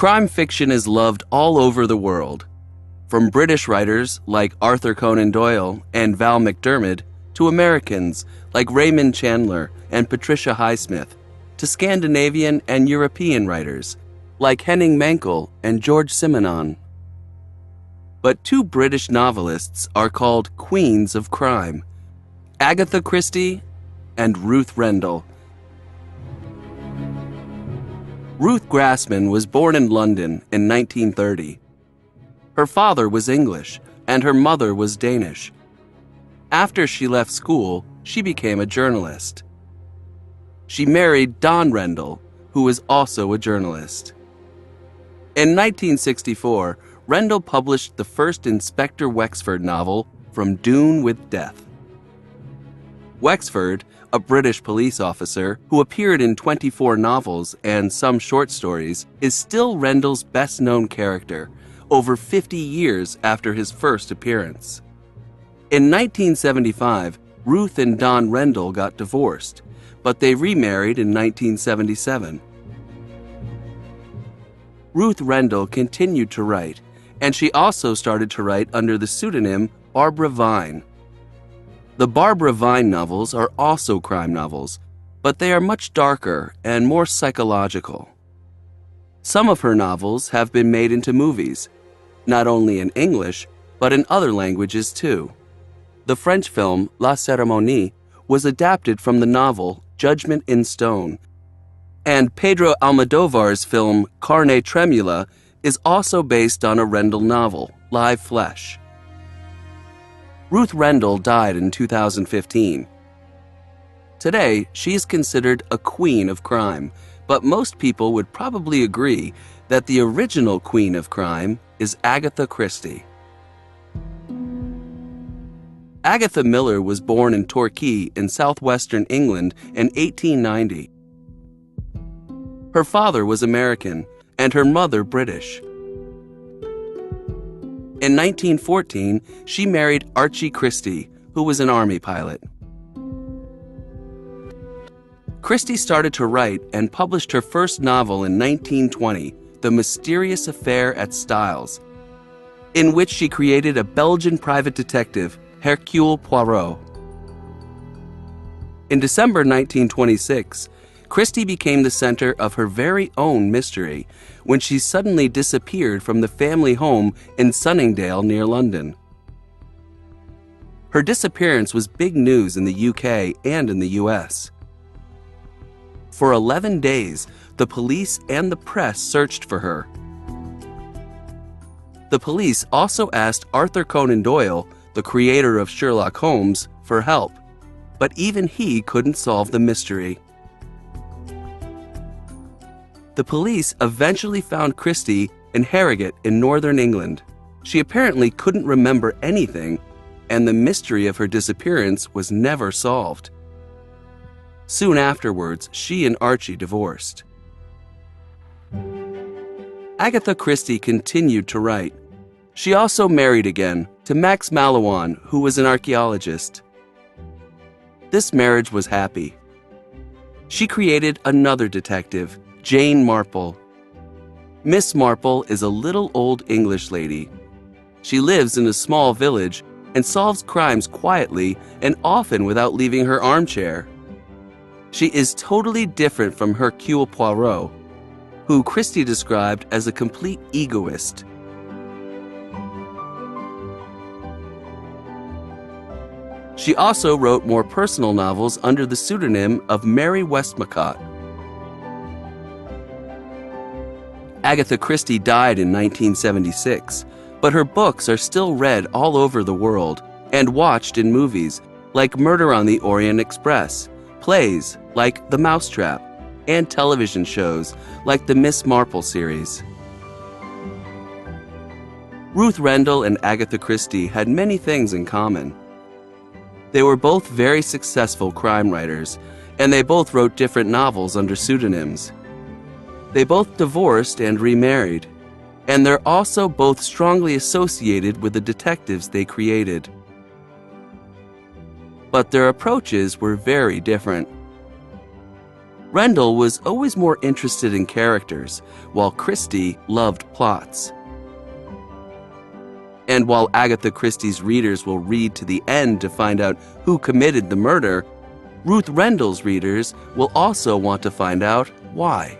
Crime fiction is loved all over the world, from British writers like Arthur Conan Doyle and Val McDermid to Americans like Raymond Chandler and Patricia Highsmith, to Scandinavian and European writers like Henning Mankell and George Simenon. But two British novelists are called queens of crime: Agatha Christie and Ruth Rendell. Ruth Grassman was born in London in 1930. Her father was English and her mother was Danish. After she left school, she became a journalist. She married Don Rendell, who was also a journalist. In 1964, Rendell published the first Inspector Wexford novel, From Dune with Death. Wexford, a British police officer who appeared in 24 novels and some short stories, is still Rendell's best-known character, over 50 years after his first appearance. In 1975, Ruth and Don Rendell got divorced, but they remarried in 1977. Ruth Rendell continued to write, and she also started to write under the pseudonym Barbara Vine. The Barbara Vine novels are also crime novels, but they are much darker and more psychological. Some of her novels have been made into movies, not only in English, but in other languages too. The French film La Cérémonie was adapted from the novel Judgment in Stone, and Pedro Almodóvar's film Carne Tremula is also based on a Rendell novel, Live Flesh. Ruth Rendell died in 2015. Today, she is considered a queen of crime, but most people would probably agree that the original queen of crime is Agatha Christie. Agatha Miller was born in Torquay in southwestern England in 1890. Her father was American and her mother British. In 1914, she married Archie Christie, who was an army pilot. Christie started to write and published her first novel in 1920, The Mysterious Affair at Styles, in which she created a Belgian private detective, Hercule Poirot. In December 1926, Christie became the center of her very own mystery when she suddenly disappeared from the family home in Sunningdale near London. Her disappearance was big news in the UK and in the US. For 11 days, the police and the press searched for her. The police also asked Arthur Conan Doyle, the creator of Sherlock Holmes, for help, but even he couldn't solve the mystery. The police eventually found Christie in Harrogate in northern England. She apparently couldn't remember anything, and the mystery of her disappearance was never solved. Soon afterwards, she and Archie divorced. Agatha Christie continued to write. She also married again to Max Mallowan, who was an archaeologist. This marriage was happy. She created another detective, Jane Marple. Miss Marple is a little old English lady. She lives in a small village and solves crimes quietly and often without leaving her armchair. She is totally different from Hercule Poirot, who Christie described as a complete egoist. She also wrote more personal novels under the pseudonym of Mary Westmacott. Agatha Christie died in 1976, but her books are still read all over the world and watched in movies like Murder on the Orient Express, plays like The Mousetrap, and television shows like the Miss Marple series. Ruth Rendell and Agatha Christie had many things in common. They were both very successful crime writers, and they both wrote different novels under pseudonyms. They both divorced and remarried, and they're also both strongly associated with the detectives they created. But their approaches were very different. Rendell was always more interested in characters, while Christie loved plots. And while Agatha Christie's readers will read to the end to find out who committed the murder, Ruth Rendell's readers will also want to find out why.